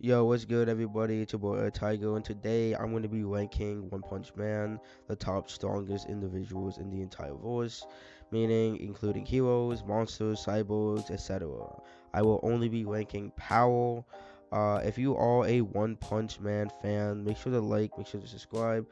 Yo, what's good, everybody? It's your boy Tiger, and today I'm going to be ranking One Punch Man, the top strongest individuals in the entire verse, meaning including heroes, monsters, cyborgs, etc. I will only be ranking power. If you are a One Punch Man fan, make sure to like, make sure to subscribe.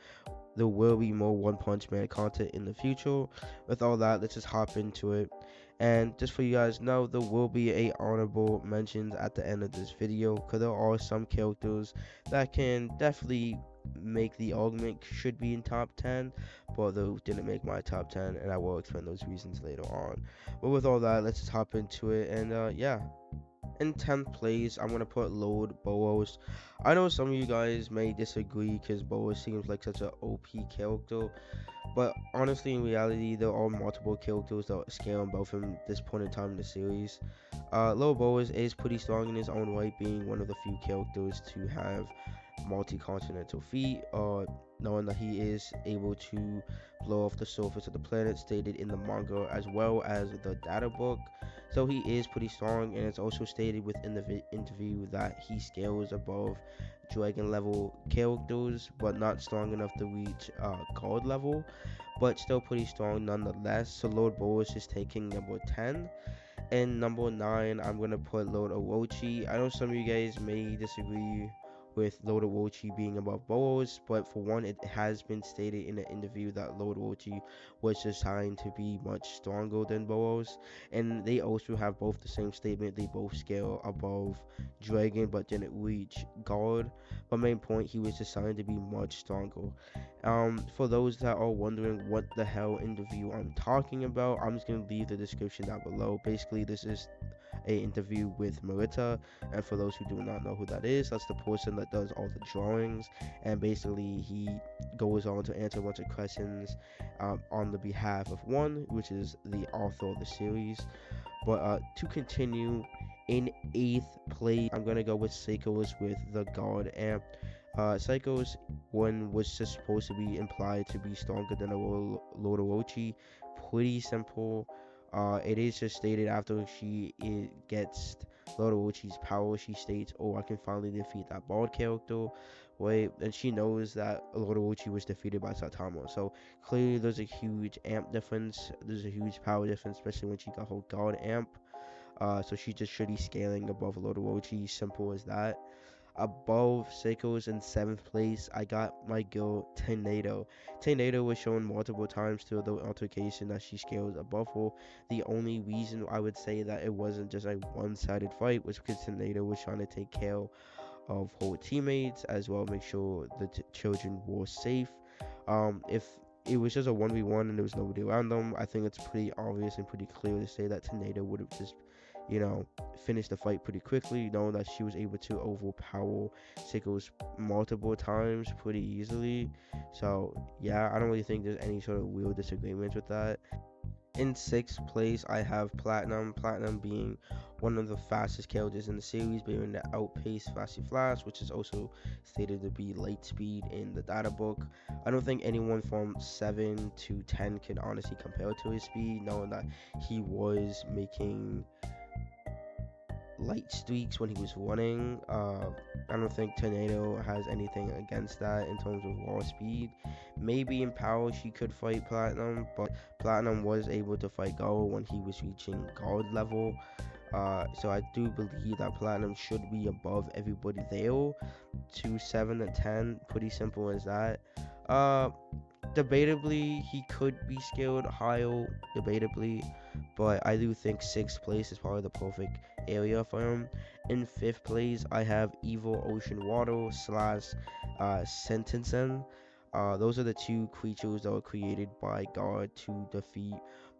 There will be more One Punch Man content in the future. With all that, let's just hop into it. And just for you guys know, there will be a honorable mentions at the end of this video because there are some characters that can definitely make the argument should be in top 10, but those didn't make my top 10, and I will explain those reasons later on. But with all that, let's just hop into it. And yeah, in 10th place, I'm gonna put Lord Boros. I know some of you guys may disagree because Boros seems like such an OP character, but honestly, in reality, there are multiple characters that scale above him at this point in time in the series. Lord Boros is pretty strong in his own right, being one of the few characters to have multi-continental feet, knowing that he is able to blow off the surface of the planet stated in the manga as well as the data book. So he is pretty strong, and it's also stated within the interview that he scales above dragon level characters, but not strong enough to reach god level, but still pretty strong nonetheless. So Lord Boris is taking number 10. And number 9, I'm gonna put Lord Orochi. I know some of you guys may disagree with Lord Orochi being above Boros, but for one, it has been stated in an interview that Lord Orochi was designed to be much stronger than Boros, and they also have both the same statement. They both scale above Dragon, but didn't reach God. But main point, he was designed to be much stronger. For those that are wondering what the hell interview I'm talking about, I'm just gonna leave the description down below. Basically, this is a interview with Marita, and for those who do not know who that is, that's the person that does all the drawings, and basically he goes on to answer a bunch of questions on the behalf of one, which is the author of the series. But to continue, in 8th place, I'm gonna go with Seiko's with the God Amp. Psycho's one was just supposed to be implied to be stronger than a Lord Orochi. Pretty simple. It is just stated after gets Lord Orochi's power, she states, "Oh, I can finally defeat that bald character." Right, and she knows that Lord Orochi was defeated by Saitama. So clearly, there's a huge amp difference. There's a huge power difference, especially when she got her God amp. So she just should be scaling above Lord Orochi. Simple as that. Above Seiko's in 7th place, I got my girl Tornado. Tornado was shown multiple times through the altercation that she scales above her. The only reason I would say that it wasn't just a one-sided fight was because Tornado was trying to take care of her teammates as well, make sure the children were safe. If it was just a 1v1 and there was nobody around them, I think it's pretty obvious and pretty clear to say that Tornado would have just finished the fight pretty quickly, knowing that she was able to overpower Sickles multiple times pretty easily. So yeah, I don't really think there's any sort of real disagreements with that. In 6th place, I have Platinum. Platinum being one of the fastest characters in the series, being able to outpace Flashy Flash, which is also stated to be light speed in the data book. I don't think anyone from 7 to 10 can honestly compare to his speed, knowing that he was making light streaks when he was running. I don't think Tornado has anything against that in terms of raw speed. Maybe in power she could fight Platinum, but Platinum was able to fight Garo when he was reaching guard level. So I do believe that Platinum should be above everybody there. To 7 and 10, pretty simple as that. Uh, Debatably, he could be scaled higher, debatably, but I do think 6th place is probably the perfect area for him. In 5th place, I have Evil Ocean Water slash Sentencing. Those are the two creatures that were created by God to defeat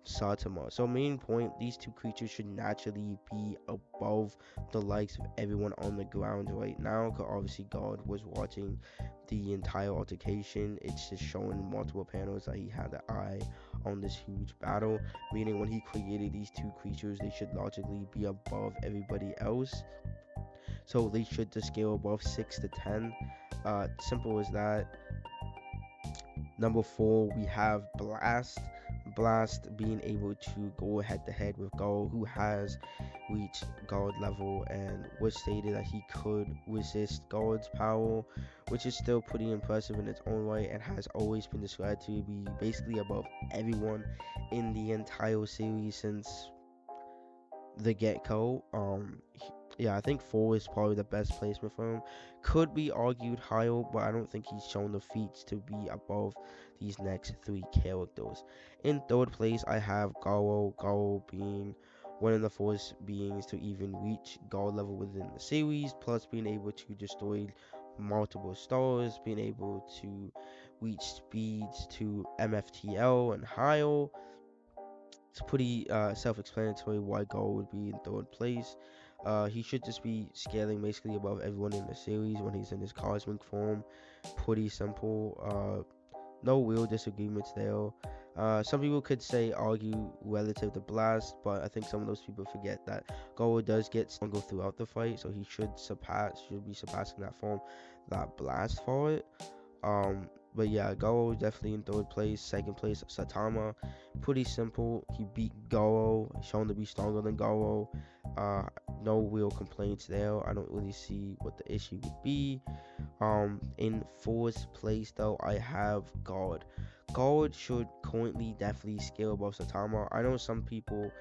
Saitama. So main point, these two creatures should naturally be above the likes of everyone on the ground right now, because obviously God was watching the entire altercation. It's just showing multiple panels that he had the eye on this huge battle, meaning when he created these two creatures, they should logically be above everybody else. So they should just scale above 6 to 10. Simple as that. Number 4, we have Blast. Blast being able to go head to head with Go, who has reach God level and was stated that he could resist God's power, which is still pretty impressive in its own way and has always been described to be basically above everyone in the entire series since the get-go. Yeah, I think 4 is probably the best placement for him. Could be argued higher, but I don't think he's shown the feats to be above these next 3 characters. In third place, I have Garo. Garo being one of the first beings to even reach God level within the series, plus being able to destroy multiple stars, being able to reach speeds to MFTL and higher. It's pretty self-explanatory why Garo would be in third place. He should just be scaling basically above everyone in the series when he's in his cosmic form. Pretty simple. No real disagreements there. Some people could say argue relative to Blast, but I think some of those people forget that Garo does get stronger throughout the fight, so he should be surpassing that form, that Blast for it. But yeah, Garo definitely in third place. Second place, Saitama. Pretty simple. He beat Garo, shown to be stronger than Garo. Uh, no real complaints there. I don't really see what the issue would be. In fourth place though, I have God. God should currently definitely scale above Saitama. I know some people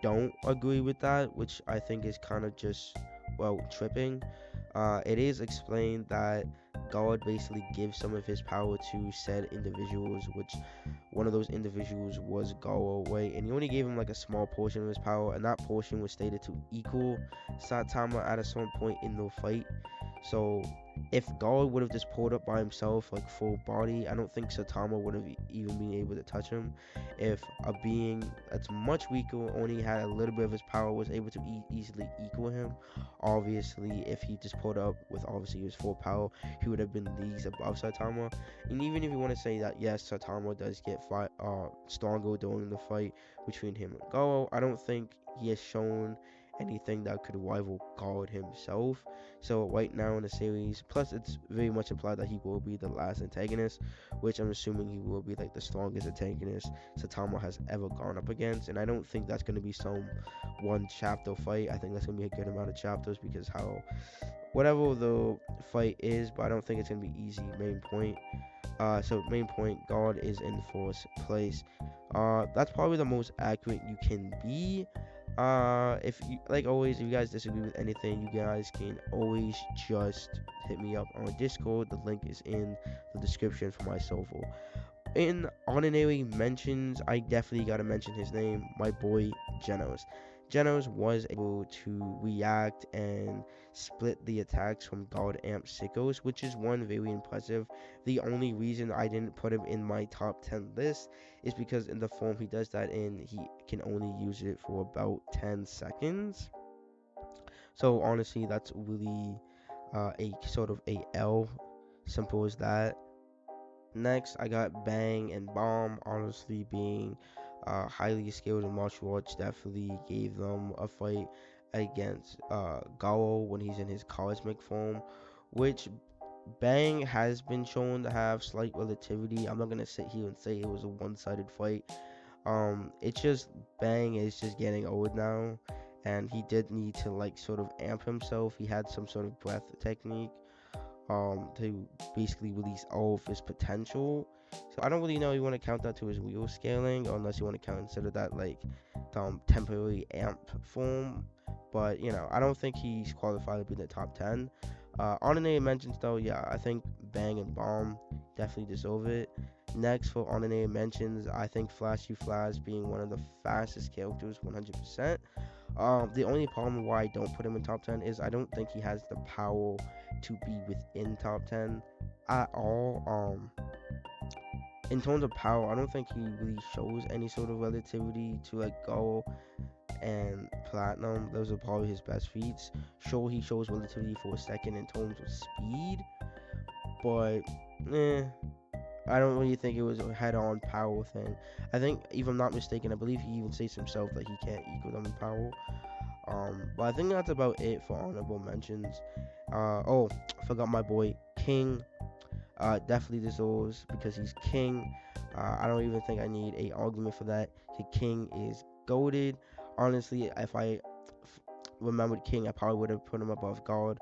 don't agree with that, which I think is kind of just, well, tripping. It is explained that God basically gives some of his power to said individuals, which one of those individuals was Garo Way, and he only gave him like a small portion of his power, and that portion was stated to equal Saitama at a certain point in the fight. So if God would have just pulled up by himself, like full body, I don't think Saitama would have even been able to touch him. If a being that's much weaker, only had a little bit of his power, was able to easily equal him, obviously, if he just pulled up with obviously his full power, he would have been leagues above Saitama. And even if you want to say that, yes, Saitama does get stronger during the fight between him and Garo, I don't think he has shown anything that could rival God himself. So right now in the series, plus it's very much implied that he will be the last antagonist, which I'm assuming he will be like the strongest antagonist Saitama has ever gone up against. And I don't think that's going to be some one chapter fight. I think that's going to be a good amount of chapters because how whatever the fight is, but I don't think it's going to be easy. Main point. So main point, God is in fourth place. That's probably the most accurate you can be. If you, like always, if you guys disagree with anything, you guys can always just hit me up on Discord. The link is in the description for my server. In honorary mentions, I definitely gotta mention his name, my boy Genos. Genos was able to react and split the attacks from God Amp Sickos, which is one very impressive. The only reason I didn't put him in my top 10 list is because in the form he does that in, he can only use it for about 10 seconds. So honestly, that's really a sort of a L, simple as that. Next, I got Bang and Bomb. Honestly, being highly skilled in martial arts, definitely gave them a fight against Garo when he's in his cosmic form, which Bang has been shown to have slight relativity. I'm not gonna sit here and say it was a one-sided fight. It's just Bang is just getting old now, and he did need to like sort of amp himself. He had some sort of breath technique to basically release all of his potential. So I don't really know if you want to count that to his real scaling, unless you want to consider that like temporary amp form. But you know, I don't think he's qualified to be in the top 10. Honorary mentions though, yeah, I think Bang and Bomb definitely deserve it. Next for honorary mentions, I think Flashy Flash being one of the fastest characters, 100%. The only problem why I don't put him in top 10 is I don't think he has the power to be within top 10 at all. In terms of power, I don't think he really shows any sort of relativity to like Garo and Platinum. Those are probably his best feats. Sure, he shows relativity for a second in terms of speed, but I don't really think it was a head-on power thing. I think, if I'm not mistaken, I believe he even says himself that he can't equal them in power. But I think that's about it for honorable mentions. Oh, I forgot my boy King. Definitely deserves because he's king. I don't even think I need a argument for that. The king is goated. Honestly, if I remembered king, I probably would have put him above God.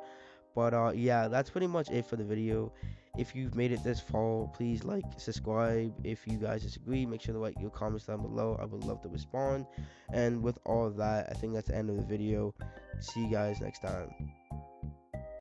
But yeah, that's pretty much it for the video. If you've made it this far, please like, subscribe. If you guys disagree, make sure to write your comments down below. I would love to respond. And with all of that, I think that's the end of the video. See you guys next time.